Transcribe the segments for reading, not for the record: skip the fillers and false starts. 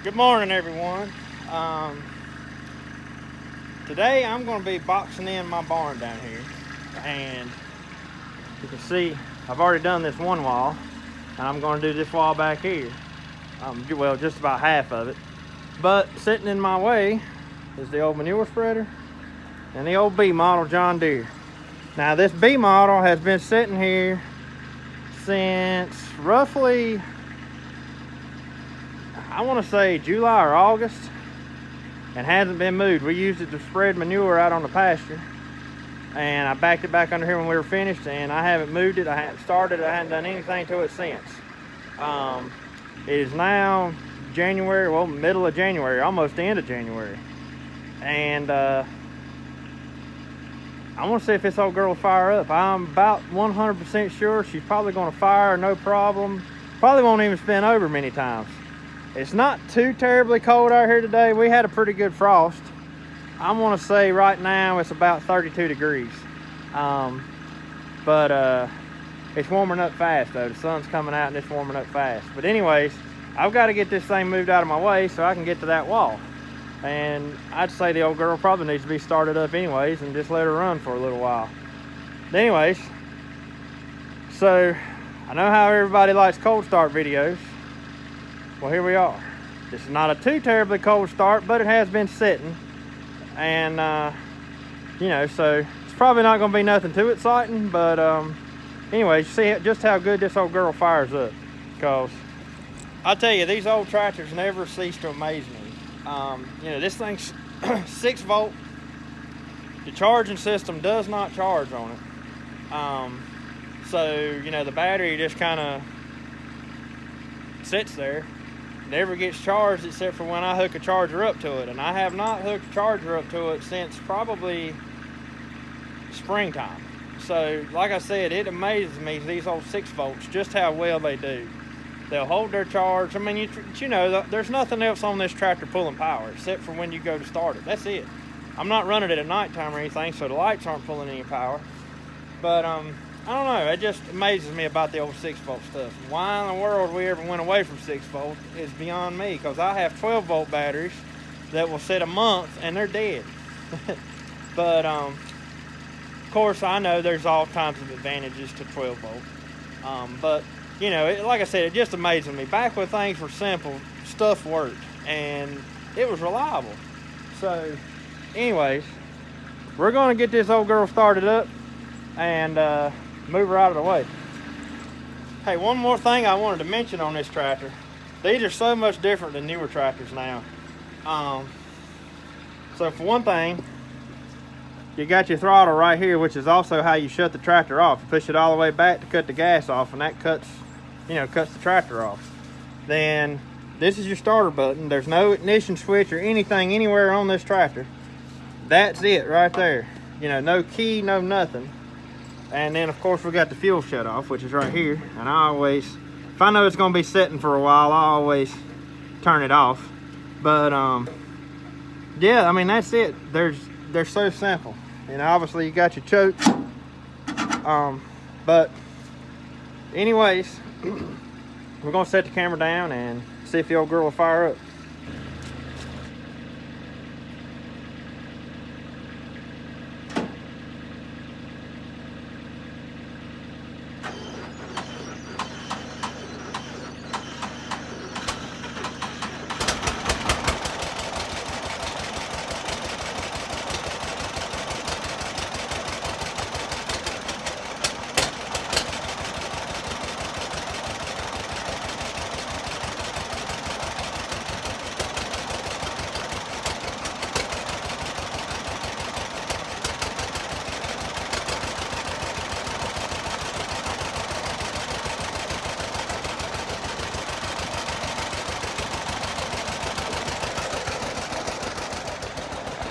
Good morning, everyone. Today I'm going to be boxing in my barn down here, and you can see I've already done this one wall, and I'm going to do this wall back here. Well, just about half of it. But sitting in my way is the old manure spreader and the old B model John Deere. Now this B model has been sitting here since roughly, I want to say July or August, and hasn't been moved. We used it to spread manure out on the pasture, and I backed it back under here when we were finished, and I haven't moved it. I haven't started it. I haven't done anything to it since. It is now January, well, middle of January, almost the end of January, and I want to see if this old girl will fire up. I'm about 100% sure she's probably going to fire, no problem. Probably won't even spin over many times. It's not too terribly cold out here today. We had a pretty good frost. I want to say right now it's about 32 degrees. But it's warming up fast though. The sun's coming out and it's warming up fast. But anyways, I've got to get this thing moved out of my way so I can get to that wall. And I'd say the old girl probably needs to be started up anyways and just let her run for a little while. But anyways, so I know how everybody likes cold start videos. Well, here we are. This is not a too terribly cold start, but it has been sitting. And, you know, so it's probably not going to be nothing too exciting. But anyways, see just how good this old girl fires up. Because I tell you, these old tractors never cease to amaze me. You know, this thing's 6 volt. The charging system does not charge on it. So, you know, the battery just kind of sits there. Never gets charged except for when I hook a charger up to it. And I have not hooked a charger up to it since probably springtime. So, like I said, it amazes me, these old 6 volts, just how well they do. They'll hold their charge. I mean, you know, there's nothing else on this tractor pulling power except for when you go to start it. That's it. I'm not running it at nighttime or anything, so the lights aren't pulling any power. But I don't know. It just amazes me about the old 6 volt stuff. Why in the world we ever went away from 6 volt is beyond me, because I have 12 volt batteries that will sit a month and they're dead. But of course, I know there's all kinds of advantages to 12 volt. But you know, like I said, it just amazes me. Back when things were simple, stuff worked and it was reliable. So anyways, we're going to get this old girl started up and move her out of the way. Hey, one more thing I wanted to mention on this tractor. These are so much different than newer tractors now. So for one thing, you got your throttle right here, which is also how you shut the tractor off. You push it all the way back to cut the gas off, and that cuts the tractor off. Then this is your starter button. There's no ignition switch or anything anywhere on this tractor. That's it right there. You know, no key, no nothing. And then of course we got the fuel shut off, which is right here. And I always, if I know it's gonna be sitting for a while, I always turn it off. But yeah, I mean, that's it. They're so simple. And obviously you got your choke. But anyways, we're gonna set the camera down and see if the old girl will fire up.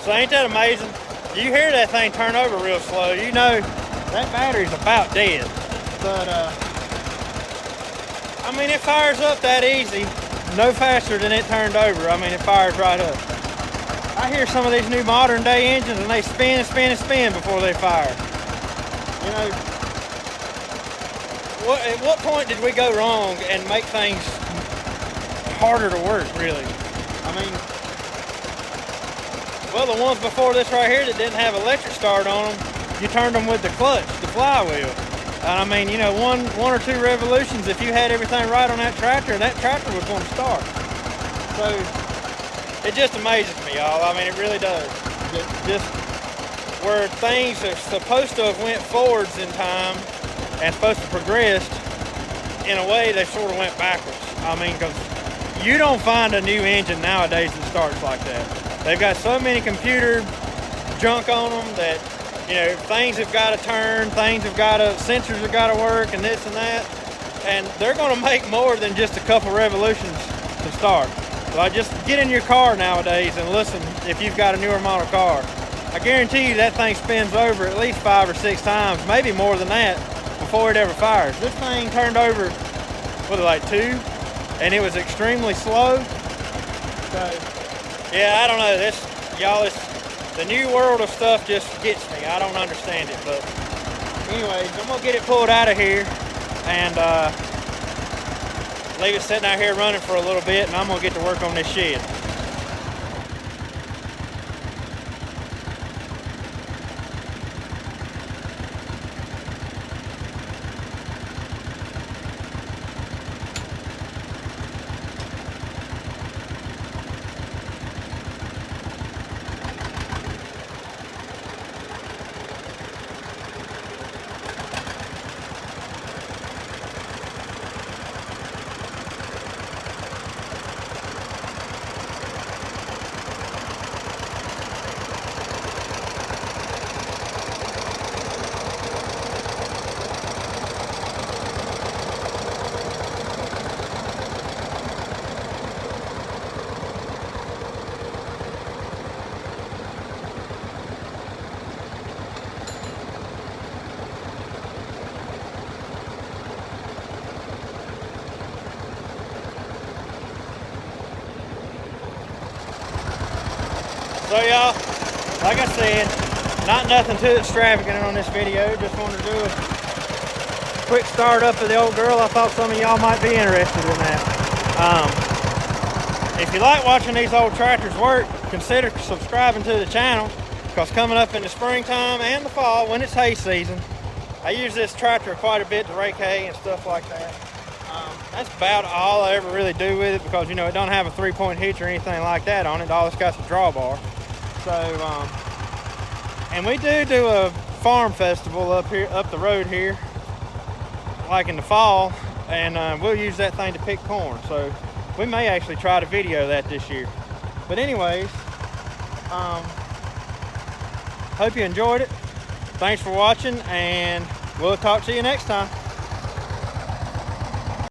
So ain't that amazing? You hear that thing turn over real slow, you know that battery's about dead. But I mean, it fires up that easy, no faster than it turned over. I mean, it fires right up. I hear some of these new modern day engines and they spin and spin and spin before they fire. You know, at what point did we go wrong and make things harder to work, really? I mean, well, the ones before this right here that didn't have electric start on them, you turned them with the clutch, the flywheel. And I mean, you know, one or two revolutions, if you had everything right on that tractor was going to start. So it just amazes me, y'all. I mean, it really does. Just where things are supposed to have went forwards in time and supposed to progress, in a way they sort of went backwards. I mean, because you don't find a new engine nowadays that starts like that. They've got so many computer junk on them that, you know, things have got to turn, sensors have got to work, and this and that. And they're going to make more than just a couple revolutions to start. So just get in your car nowadays and listen if you've got a newer model car. I guarantee you that thing spins over at least 5 or 6 times, maybe more than that, before it ever fires. This thing turned over, what, like 2? And it was extremely slow. So, yeah, I don't know. The new world of stuff just gets me. I don't understand it. But anyways, I'm going to get it pulled out of here and leave it sitting out here running for a little bit, and I'm going to get to work on this shed. So y'all, like I said, not nothing too extravagant on this video. Just wanted to do a quick start up of the old girl. I thought some of y'all might be interested in that. If you like watching these old tractors work, consider subscribing to the channel, because coming up in the springtime and the fall, when it's hay season, I use this tractor quite a bit to rake hay and stuff like that. That's about all I ever really do with it, because, you know, it don't have a 3-point hitch or anything like that on it. All it's got is a drawbar. So, and we do a farm festival up the road here, like in the fall, and we'll use that thing to pick corn. So we may actually try to video that this year. But anyways, hope you enjoyed it. Thanks for watching, and we'll talk to you next time.